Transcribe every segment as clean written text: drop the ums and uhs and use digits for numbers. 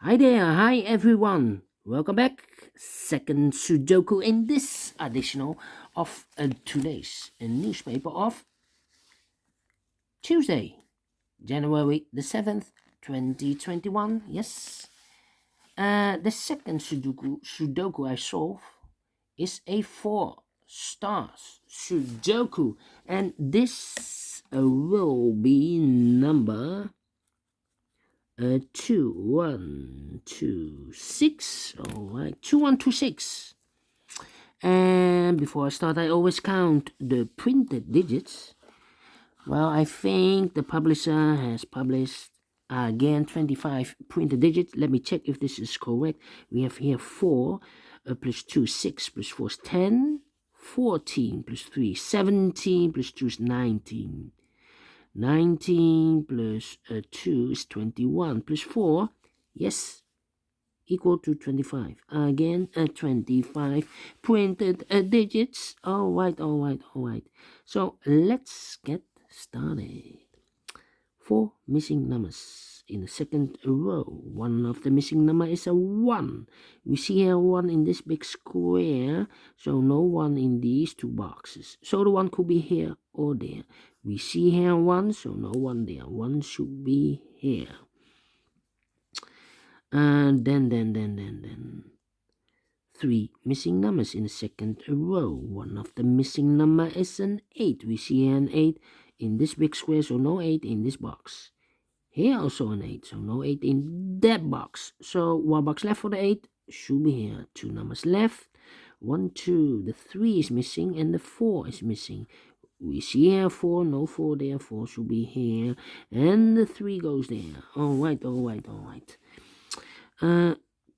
Hi there, hi everyone. Welcome back. Second Sudoku in this additional of today's newspaper of Tuesday, January the 7th, 2021. Yes. The second Sudoku I solve is a Four Stars Sudoku, and this will be number 2126. All right, 2126. And before I start, I always count the printed digits. Well, I think the publisher has published again 25 printed digits. Let me check if this is correct. We have here 4 plus 2, 6 plus 4 is 10, 14 plus 3, 17 plus 2 is 19. 19 plus 2 is 21 plus 4, yes, equal to 25. Again, 25 printed digits. All right. So let's get started. 4 missing numbers in the second row. One of the missing number is a 1. We see here 1 in this big square, so no 1 in these two boxes. So the 1 could be here or there. We see here 1, so no 1 there. 1 should be here. And then 3 missing numbers in the second row. One of the missing number is an 8. We see here an 8 in this big square, so no 8 in this box. Here also an 8, so no 8 in that box. So 1 box left for the 8 should be here. 2 numbers left. 1, 2. The 3 is missing and the 4 is missing. We see here 4, no 4 there. 4 should be here. And the 3 goes there. All right.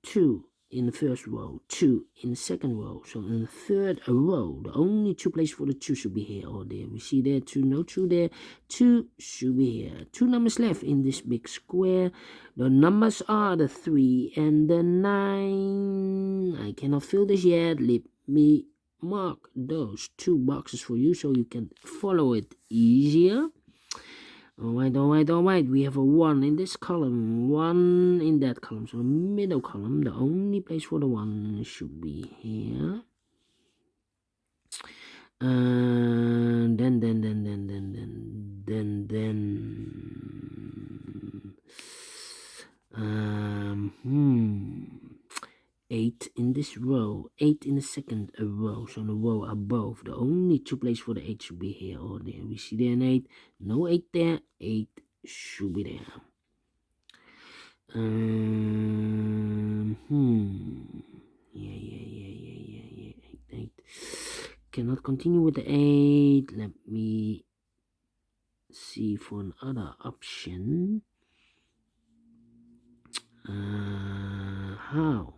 2 in the first row, 2 in the second row. So in the third row, the only 2 places for the 2 should be here or there. We see there 2, no 2 there. 2 should be here. 2 numbers left in this big square. The numbers are the 3 and the 9. I cannot fill this yet. Let me mark those 2 boxes for you so you can follow it easier. All right. We have a 1 in this column, 1 in that column. So the middle column, the only place for the 1 should be here. And then 8 in this row, 8 in the second row, so the row above. The only 2 places for the 8 should be here or there. We see there an 8, no 8 there, 8 should be there. Yeah. 8. Cannot continue with the 8. Let me see for another option. How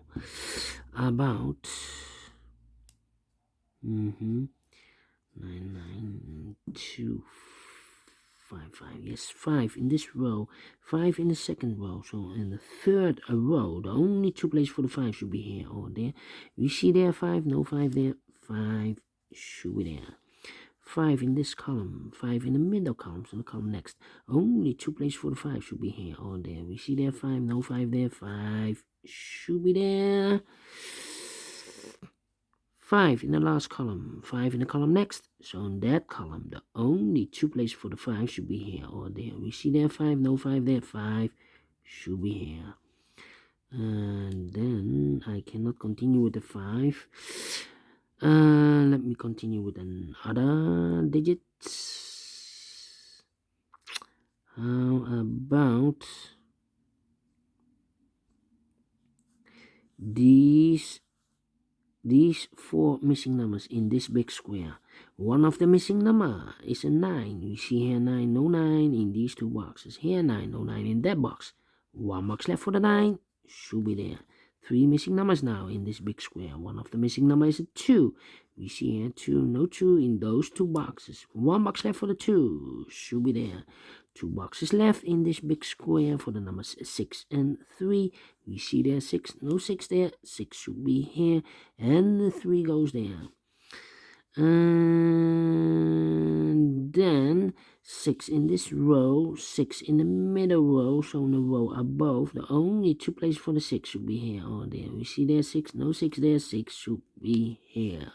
about 99255? Yes, 5 in this row, 5 in the second row. So in the third row, the only 2 places for the 5 should be here or there. We see there 5, no 5 there, 5 should be there. 5 in this column, 5 in the middle column, so the column next. Only 2 places for the 5 should be here or there. We see there 5, no 5 there, 5 should be there. 5 in the last column, 5 in the column next. So in that column, the only 2 places for the 5 should be here or there. We see there 5, no 5 there, 5 should be here. And then I cannot continue with the 5. Let me continue with another digit. How about these 4 missing numbers in this big square? One of the missing number is a 9. We see here 9, no 9 in these 2 boxes. Here 9, no 9 in that box. 1 box left for the 9 should be there. 3 missing numbers now in this big square. One of the missing numbers is a 2. We see here 2, no 2 in those 2 boxes. 1 box left for the 2 should be there. 2 boxes left in this big square for the numbers 6 and 3. We see there 6, no 6 there. 6 should be here. And the 3 goes there. And then 6 in this row, 6 in the middle row, so in the row above, the only 2 places for the 6 should be here or there. We see there 6, no 6 there, 6 should be here.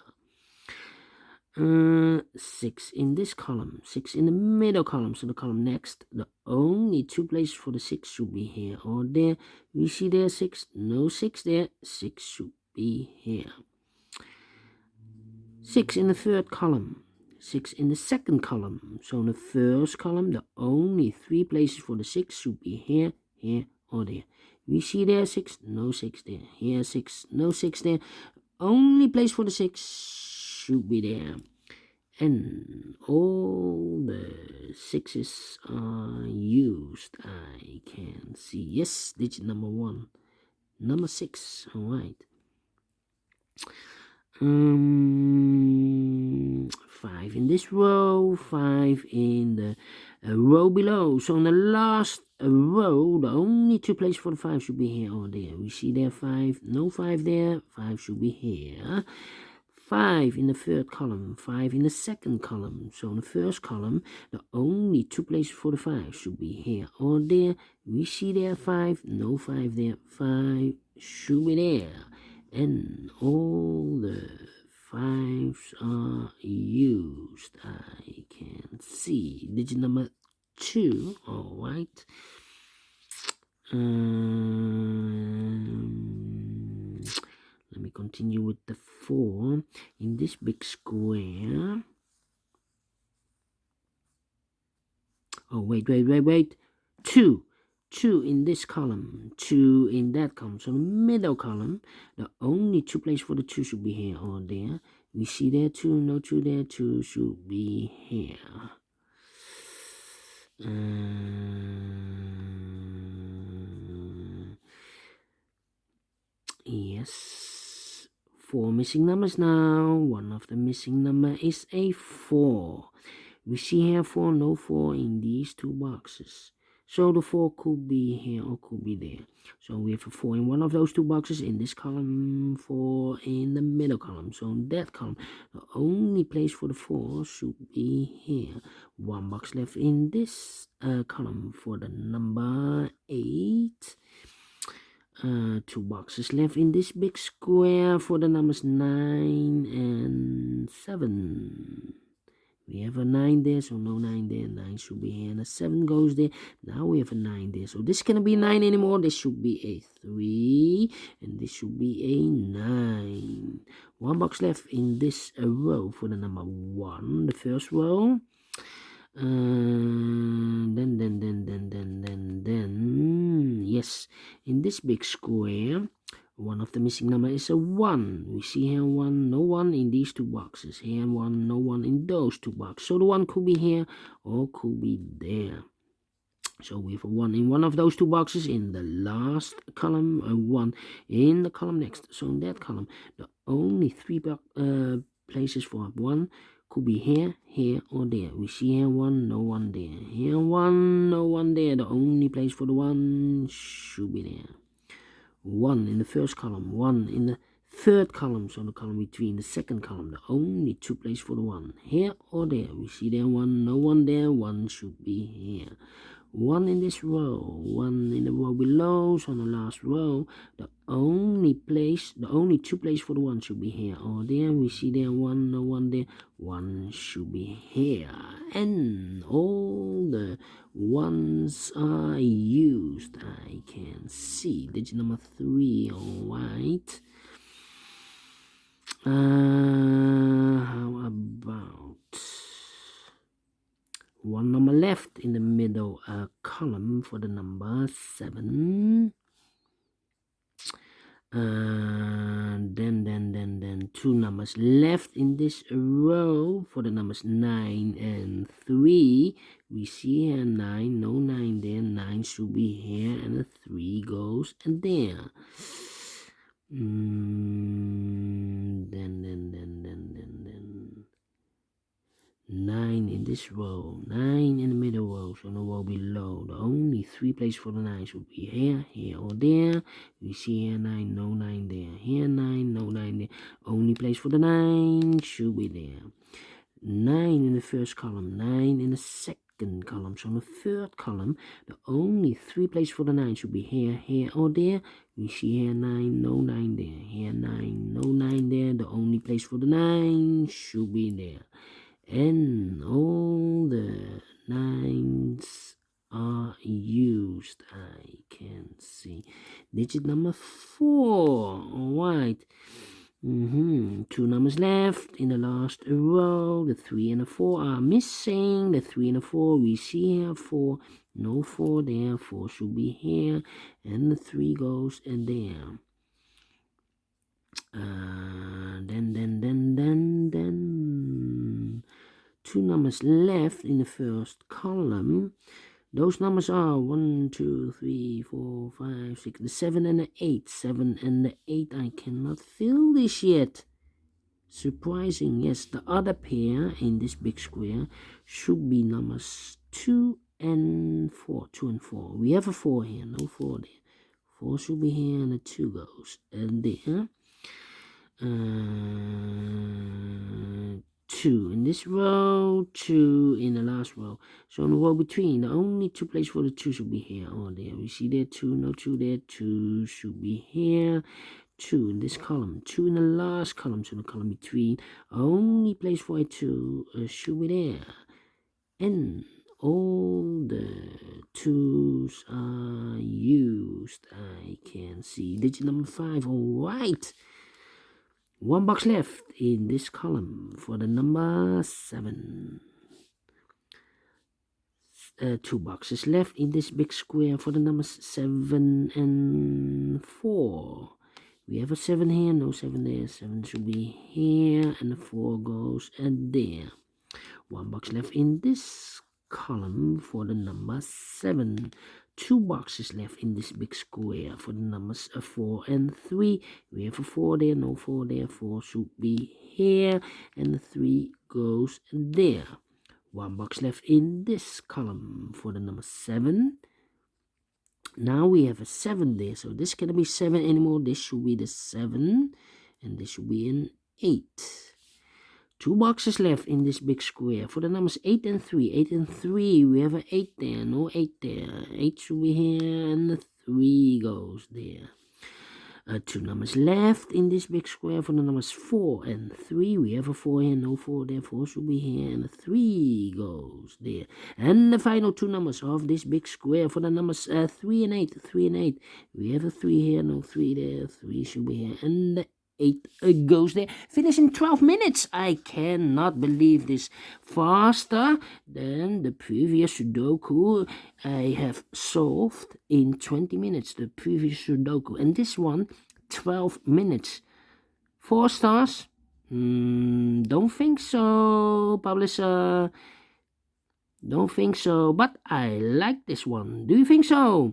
6 in this column, 6 in the middle column, so the column next, the only 2 places for the 6 should be here or there. We see there 6, no 6 there, 6 should be here. 6 in the third column, 6 in the second column, so in the first column, the only 3 places for the 6 should be here, here or there. We see there 6, no 6 there, here 6, no 6 there, only place for the 6 should be there. And all the 6s are used. I can see. Yes, digit number 1. Number 6. Alright. 5 in this row, 5 in the row below. So in the last row, the only 2 places for the 5 should be here or there. We see there 5, no 5 there, 5 should be here. 5 in the third column, 5 in the second column. So in the first column, the only 2 places for the 5 should be here or there. We see there 5, no 5 there, 5 should be there. And all the 5s are used. I can see. Digit number 2, alright. Let me continue with the 4 in this big square. Oh, wait. 2 in this column, 2 in that column. So the middle column, the only 2 places for the 2 should be here or there. We see there 2, no 2 there, 2 should be here. Yes, 4 missing numbers now. One of the missing number is a 4. We see here 4, no 4 in these 2 boxes. So the 4 could be here or could be there. So we have a 4 in one of those 2 boxes, in this column, 4 in the middle column. So in that column, the only place for the 4 should be here. 1 box left in this column for the number 8. 2 boxes left in this big square for the numbers 9 and 7. We have a 9 there, so no 9 there. 9 should be here, and a 7 goes there. Now we have a 9 there, so this cannot be 9 anymore. This should be a 3, and this should be a 9. 1 box left in this row for the number 1, the first row. Yes, in this big square, one of the missing number is a 1. We see here 1, no 1 in these 2 boxes. Here 1, no 1 in those 2 boxes. So the 1 could be here or could be there. So we have a 1 in one of those 2 boxes. In the last column, a 1 in the column next. So in that column, the only 3 places for 1 could be here, here, or there. We see here 1, no 1 there. Here 1, no 1 there. The only place for the 1 should be there. 1 in the first column, 1 in the third column, so the column between the second column, the only 2 places for the 1, here or there. We see there 1, no 1 there, 1 should be here. 1 in this row, 1 in the row below, so on the last row, the only 2 places for the 1 should be here or there. We see there 1, no 1 there, 1 should be here. And all the 1s are used. I can see. Digit number 3, alright. How about 1 number left in the middle column for the number 7. Then 2 numbers left in this row for the numbers 9 and 3. We see here 9, no 9 there, 9 should be here, and the 3 goes and there. Then 9 in this row, 9 in the middle row, so the row below. The only 3 places for the 9 should be here, here, or there. We see here 9, no 9 there. Here 9, no 9 there. Only place for the 9 should be there. 9 in the first column, 9 in the second second column. So on the third column, the only 3 places for the 9 should be here, here, or there. We see here 9, no 9 there. Here 9, no 9 there. The only place for the 9 should be there. And all the 9s are used. I can see. Digit number 4. Alright. 2 numbers left in the last row. The 3 and the 4 are missing. The 3 and the 4 we see here. 4, no 4 there. 4 should be here, and the 3 goes in there. Then 2 numbers left in the first column. Those numbers are 1, 2, 3, 4, 5, 6, the 7 and the 8. 7 and the 8, I cannot fill this yet. Surprising, yes, the other pair in this big square should be numbers 2 and 4. 2 and 4. We have a 4 here, no 4 there. 4 should be here, and the 2 goes and there. 2 in this row, 2 in the last row. So in the row between, the only 2 places for the 2 should be here or there. We see there 2, no 2 there. 2 should be here. 2 in this column, 2 in the last column. So the column between, only place for a 2 should be there. And all the 2s are used. I can see digit number 5. All right. 1 box left in this column for the number 7. 2 boxes left in this big square for the numbers 7 and 4. We have a 7 here, no 7 there. 7 should be here, and the 4 goes and there. 1 box left in this column for the number 7. 2 boxes left in this big square for the numbers 4 and 3. We have a 4 there, no 4 there. 4 should be here, and the 3 goes there. 1 box left in this column for the number 7. Now we have a 7 there, so this cannot be 7 anymore. This should be the 7, and this should be an 8. 2 boxes left in this big square for the numbers 8 and 3. 8 and 3, we have an 8 there, no 8 there. 8 should be here, and the 3 goes there. 2 numbers left in this big square for the numbers 4 and 3. We have a 4 here, no 4 there. 4 should be here, and the 3 goes there. And the final 2 numbers of this big square for the numbers 3 and 8. 3 and 8. We have a 3 here, no 3 there. 3 should be here, and the 8 goes there. Finish in 12 minutes. I cannot believe this. Faster than the previous Sudoku I have solved in 20 minutes. The previous Sudoku. And this one, 12 minutes. 4 stars? Don't think so, publisher. Don't think so. But I like this one. Do you think so?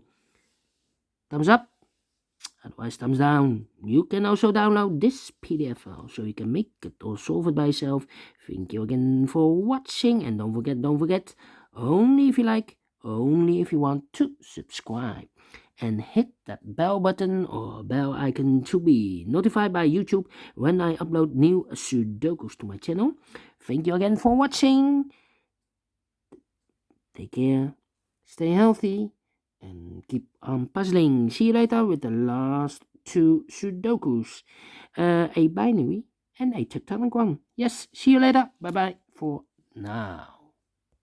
Thumbs up. Otherwise, thumbs down. You can also download this PDF file so you can make it or solve it by yourself. Thank you again for watching, and don't forget, only if you like, only if you want to subscribe. And hit that bell button or bell icon to be notified by YouTube when I upload new Sudokus to my channel. Thank you again for watching. Take care, stay healthy, and keep on puzzling. See you later with the last 2 Sudokus. A binary and a tectonic one. Yes, see you later. Bye-bye for now.